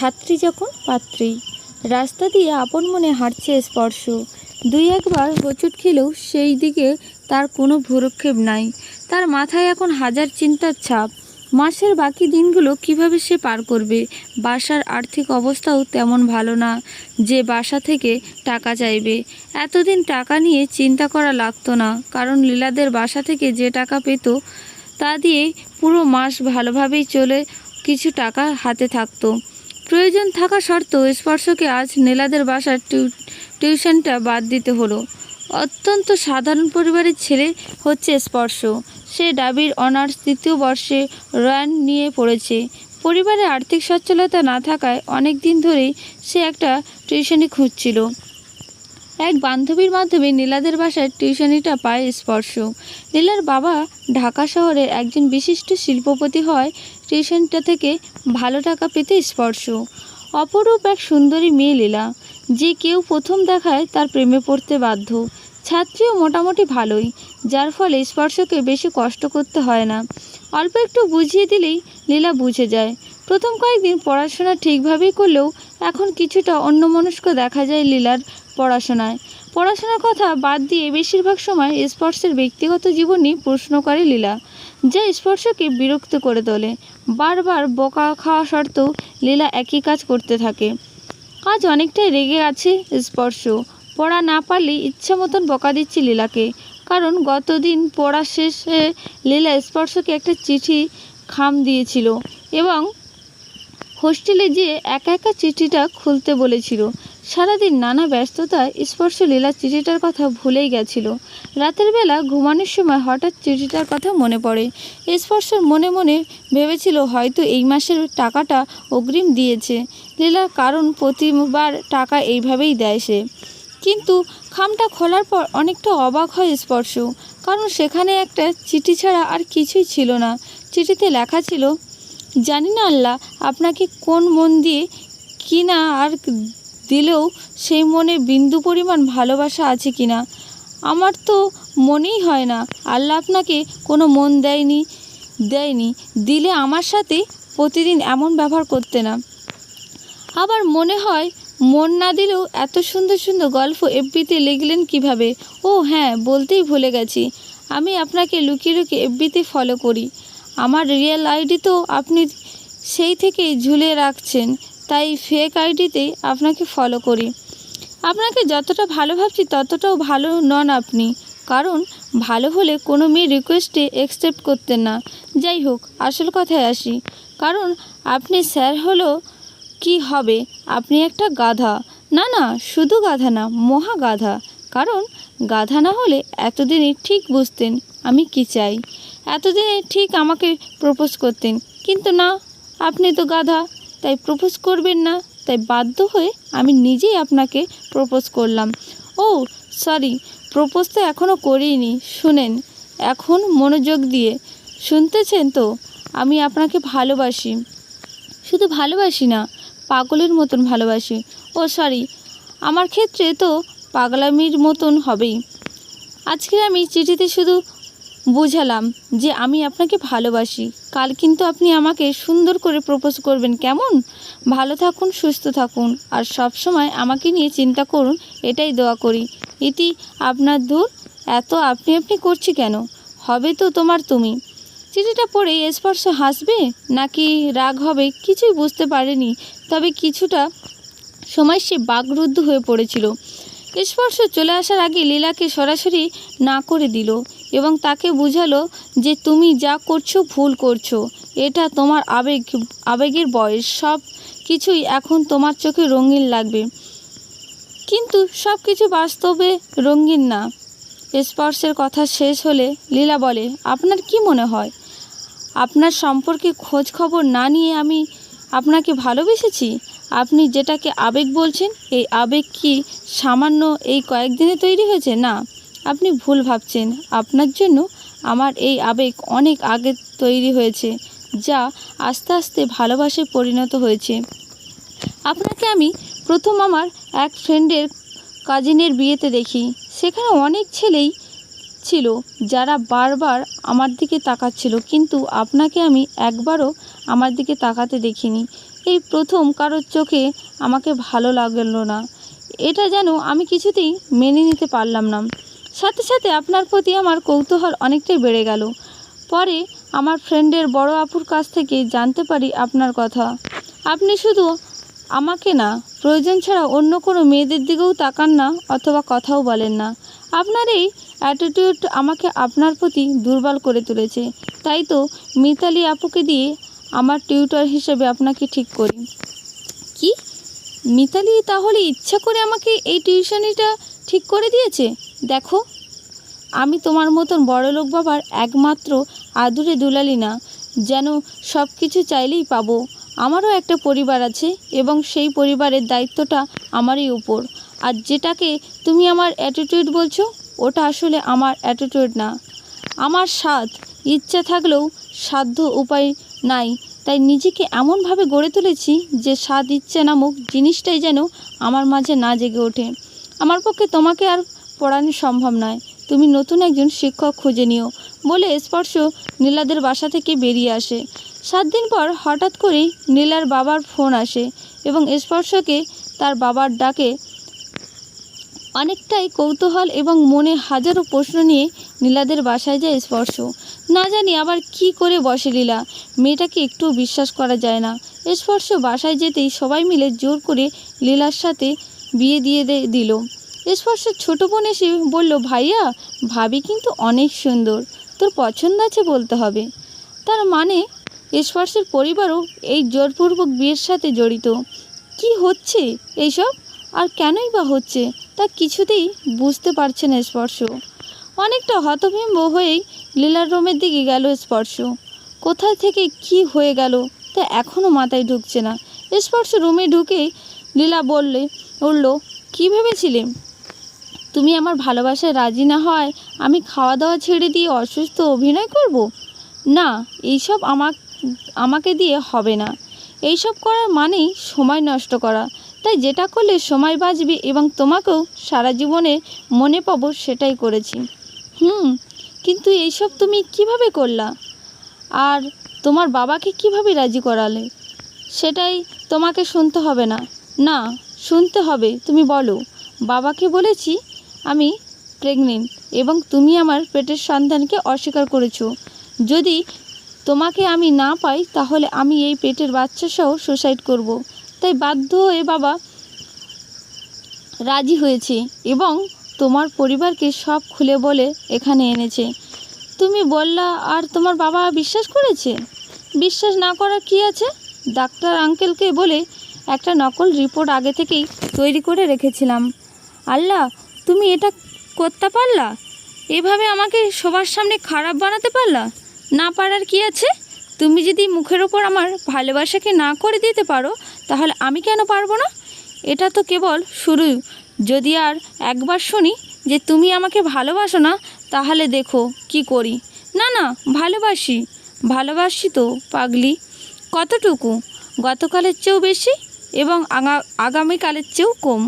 ছাত্রী যখন পাত্রী। রাস্তা দিয়ে আপন মনে হাঁটছে স্পর্শ। দুই একবার হোঁচট খেলেও সেই দিকে তার কোনো ভ্রূক্ষেপ নাই। তার মাথায় এখন হাজার চিন্তার ছাপ। মাসের বাকি দিনগুলো কিভাবে সে পার করবে। বাসার আর্থিক অবস্থাও তেমন ভালো না যে বাসা থেকে টাকা চাইবে। এতদিন টাকা নিয়ে চিন্তা করা লাগতো না, কারণ লীলাদের বাসা থেকে যে টাকা পেত তা দিয়ে পুরো মাস ভালোভাবেই চলে। কিছু টাকা হাতে থাকতো। প্রয়োজন থাকা সত্ত্বেও স্পর্শকে আজ নীলাদের বাসার টিউশনটা বাদ দিতে হলো। অত্যন্ত সাধারণ পরিবারের ছেলে হচ্ছে স্পর্শ। সে ডাবির অনার্স 3য় বর্ষে রয়ান নিয়ে পড়েছে। পরিবারে আর্থিক সচ্ছলতা না থাকায় অনেক দিন ধরেই সে একটা টিউশনি খুঁজছিল। এক বান্ধবীর মাধ্যমে নীলাদের বাসায় টিউশনিটা পায় স্পর্শ। নীলার বাবা ঢাকা শহরের একজন বিশিষ্ট শিল্পপতি হয় টিউশনটা থেকে ভালো টাকা পেতে স্পর্শ। অপরূপ এক সুন্দরী মেয়ে লীলা, যে কেউ প্রথম দেখায় তার প্রেমে পড়তে বাধ্য। ছাত্রীও মোটামুটি ভালোই, যার ফলে স্পর্শকে বেশি কষ্ট করতে হয় না। অল্প একটু বুঝিয়ে দিলেই লীলা বুঝে যায়। প্রথম কয়েকদিন পড়াশোনা ঠিকভাবেই করলেও এখন কিছুটা অন্যমনস্ক দেখা যায় লীলার পড়াশোনার কথা বাদ দিয়ে বেশিরভাগ সময় স্পর্শের ব্যক্তিগত জীবন নিয়ে প্রশ্ন করে লীলা, যা স্পর্শকে বিরক্ত করে তোলে। বারবার বকা খাওয়া সত্ত্বেও লীলা একই কাজ করতে থাকে। আজ অনেকটাই রেগে আছে স্পর্শ। পড়া না পারলে ইচ্ছা মতন বকা দিচ্ছে লীলাকে। কারণ গতদিন পড়া শেষে লীলা স্পর্শকে একটা চিঠি খাম দিয়েছিল এবং হোস্টেলে যেয়ে একা একা চিঠিটা খুলতে বলেছিল। সারাদিন নানা ব্যস্ততায় স্পর্শ লীলার চিঠিটার কথা ভুলেই গেছিল। রাতের বেলা ঘুমানোর সময় হঠাৎ চিঠিটার কথা মনে পড়ে। স্পর্শর মনে মনে ভেবেছিল হয়তো এই মাসের টাকাটা অগ্রিম দিয়েছে লীলা, কারণ প্রতিবার টাকা এইভাবেই দেয় সে। কিন্তু খামটা খোলার পর অনেকটা অবাক হয় স্পর্শ, কারণ সেখানে একটা চিঠি ছাড়া আর কিছুই ছিল না। চিঠিতে লেখা ছিল, জানি না আল্লাহ আপনাকে কোন মন দিয়ে কিনা আর দিলেও সেই মনে বিন্দু পরিমাণ ভালোবাসা আছে কিনা আমার তো মনেই হয় না। আল্লাহ আপনাকে কোনো মন দেয়নি দিলে আমার সাথে প্রতিদিন এমন ব্যবহার করতে না। আবার মনে হয় মন না দিলেও এত সুন্দর সুন্দর গল্প এফবিতে লিখলেন কিভাবে। ও হ্যাঁ, বলতেই ভুলে গেছি, আমি আপনাকে লুকিয়ে লুকিয়ে এফবিতে ফলো করি। আমার রিয়েল আইডি তো আপনি সেই থেকেই ঝুলিয়ে রাখছেন, তাই ফেক আইডিতেই আপনাকে ফলো করি। আপনাকে যতটা ভালো ভাবছি ততটাও ভালো নন আপনি, কারণ ভালো হলে কোনো মেয়ে রিকোয়েস্টে অ্যাকসেপ্ট করতেন না। যাই হোক, আসল কথায় আসি, কারণ আপনি স্যার হলো কি হবে, আপনি একটা গাধা। না না, শুধু গাধা না, মহা গাধা। কারণ গাধা না হলে এতদিনে ঠিক বুঝতেন আমি কি চাই, এতদিনে ঠিক আমাকে প্রপোজ করতেন। কিন্তু না, আপনি তো গাধা, তাই প্রপোজ করবেন না। তাই বাধ্য হয়ে আমি নিজেই আপনাকে প্রপোজ করলাম। ও সরি, প্রপোজ তো এখনও করিনি। শুনেন এখন মনোযোগ দিয়ে, শুনতেছেন তো? আমি আপনাকে ভালোবাসি। শুধু ভালোবাসি না, পাগলের মতন ভালোবাসি। ও সরি, আমার ক্ষেত্রে তো পাগলামির মতন হবেই। আজকে আমি চিঠিতে শুধু বুঝালাম যে আমি আপনাকে ভালোবাসি। কাল কিন্তু আপনি আমাকে সুন্দর করে প্রপোজ করবেন, কেমন? ভালো থাকুন, সুস্থ থাকুন, আর সব সময় আমাকে নিয়ে চিন্তা করুন, এটাই দোয়া করি। ইতি আপনার দূর। এত আপনি আপনি করছি কেন? হবে তো তোমার তুমি। চিঠিটা পড়ে স্পর্শ হাসবে নাকি রাগ হবে কিছুই বুঝতে পারেনি, তবে কিছুটা সময় সে বাকরুদ্ধ হয়ে পড়েছিল। স্পর্শ চলে আসার আগে লীলাকে সরাসরি না করে দিল এবং তাকে বুঝালো যে তুমি যা করছো ভুল করছো। এটা তোমার আবেগের বয়স, সব কিছুই এখন তোমার চোখে রঙিন লাগবে, কিন্তু সব কিছু বাস্তবে রঙিন না। স্পর্শের কথা শেষ হলে লীলা বলে, আপনার কি মনে হয় আপনার সম্পর্কে খোঁজ খবর না নিয়ে আমি আপনাকে ভালোবেসেছি? আপনি যেটাকে আবেগ বলছেন, এই আবেগ কি সামান্য এই কয়েকদিনে তৈরি হয়েছে? না, আপনি ভুল ভাবছেন। আপনার জন্য আমার এই আবেগ অনেক আগে তৈরি হয়েছে, যা আস্তে আস্তে ভালোবাসায় পরিণত হয়েছে। আপনাকে আমি প্রথম আমার এক ফ্রেন্ডের কাজিনের বিয়েতে দেখি। সেখানে অনেক ছেলেই ছিল যারা বারবার আমার দিকে তাকাচ্ছিল, কিন্তু আপনাকে আমি একবারও আমার দিকে তাকাতে দেখিনি। এই প্রথম কারোর চোখে আমাকে ভালো লাগলো না। এটা যেন আমি কিছুতেই মেনে নিতে পারলাম না। সাথে সাথে আপনার প্রতি আমার কৌতূহল অনেকটাই বেড়ে গেল। পরে আমার ফ্রেন্ডের বড় আপুর কাছ থেকে জানতে পারি আপনার কথা। আপনি শুধু আমাকে না, প্রয়োজন ছাড়া অন্য কোনো মেয়েদের দিকেও তাকান না অথবা কথাও বলেন না। আপনার এই অ্যাটিটিউড আমাকে আপনার প্রতি দুর্বল করে তুলেছে। তাই তো মিতালি আপুকে দিয়ে আমার টিউটর হিসেবে আপনাকে ঠিক করি। কি? মিতালি তাহলে ইচ্ছা করে আমাকে এই টিউশনিটা ঠিক করে দিয়েছে? দেখো, আমি তোমার মতন বড়লোক বাবার একমাত্র আদুরে দুলালি না, যেন সব কিছু চাইলেই পাবো। আমারও একটা পরিবার আছে এবং সেই পরিবারের দায়িত্বটা আমারই উপর। আর যেটাকে তুমি আমার অ্যাটিটিউড বলছো, ওটা আসলে আমার অ্যাটিটিউড না। আমার ইচ্ছা থাকলেও সাধ্য উপায় নাই, তাই নিজেকে এমনভাবে গড়ে তুলেছি যে ইচ্ছা নামক জিনিসটাই যেন আমার মাঝে না জেগে ওঠে। আমার পক্ষে তোমাকে আর পড়ানো সম্ভব নয়। তুমি নতুন একজন শিক্ষক খুঁজে নিও বলে স্পর্শ নীলাদের বাসা থেকে বেরিয়ে আসে। 7 দিন পর হঠাৎ করেই নীলার বাবার ফোন আসে এবং স্পর্শকে তার বাবার ডাকে অনেকটাই কৌতূহল এবং মনে হাজারো প্রশ্ন নিয়ে নীলাদের বাসায় যায় স্পর্শ। না জানি আবার কি করে বসে লীলা। মেয়েটাকে একটু বিশ্বাস করা যায় না। স্পর্শ বাসায় যেতেই সবাই মিলে জোর করে লীলার সাথে বিয়ে দিয়ে দিল। স্পর্শের ছোট বোন এসে বলল, ভাইয়া, ভাবি কিন্তু অনেক সুন্দর, তোর পছন্দ আছে বলতে হবে। তার মানে স্পর্শের পরিবারও এই জোরপূর্বক বিয়ের সাথে জড়িত। কি হচ্ছে এইসব, আর কেনই বা হচ্ছে তা কিছুতেই বুঝতে পারছে না স্পর্শ। অনেকটা হতভম্ব হয়েই লীলার রুমের দিকে গেল স্পর্শ। কোথায় থেকে কি হয়ে গেল তা এখনও মাথায় ঢুকছে না। স্পর্শ রুমে ঢুকেই লীলা উঠল, কী ভেবেছিলে? তুমি আমার ভালোবাসায় রাজি না হয় আমি খাওয়া দাওয়া ছেড়ে দিয়ে অসুস্থ অভিনয় করব? না, এইসব আমাকে দিয়ে হবে না। এইসব করার মানেই সময় নষ্ট করা। তাই যেটা করলে সময় বাঁচবে এবং তোমাকেও সারা জীবনে মনে পাবো সেটাই করেছি। কিন্তু এইসব তুমি কিভাবে করলা? আর তোমার বাবাকে কিভাবে রাজি করালে? সেটাই তোমাকে শুনতে হবে না। না, শুনতে হবে। তুমি বলো। বাবাকে বলেছি আমি প্রেগনেন্ট এবং তুমি আমার পেটের সন্তানকে অস্বীকার করেছো। যদি তোমাকে আমি না পাই তাহলে আমি এই পেটের বাচ্চা সহ সুসাইড করব। তাই বাধ্য হয়ে বাবা রাজি হয়েছে এবং তোমার পরিবারকে সব খুলে বলে এখানে এনেছে। তুমি বললা আর তোমার বাবা বিশ্বাস করেছে? বিশ্বাস না করার কি আছে? ডাক্তার আঙ্কেলকে বলে একটা নকল রিপোর্ট আগে থেকেই তৈরি করে রেখেছিলাম। আল্লাহ, তুমি এটা করতে পারলা? এভাবে আমাকে সবার সামনে খারাপ বানাতে পারলা? না পারার কি আছে? তুমি যদি মুখের ওপর আমার ভালোবাসাকে না করে দিতে পারো তাহলে আমি কেন পারবো না? এটা তো কেবল শুরু। যদি আর একবার শুনি যে তুমি আমাকে ভালোবাসো না তাহলে দেখো কি করি। না না, ভালোবাসি তো পাগলি। কতটুকু? গতকালের চেয়েও বেশি এবং আগামীকালের চেয়েও কম।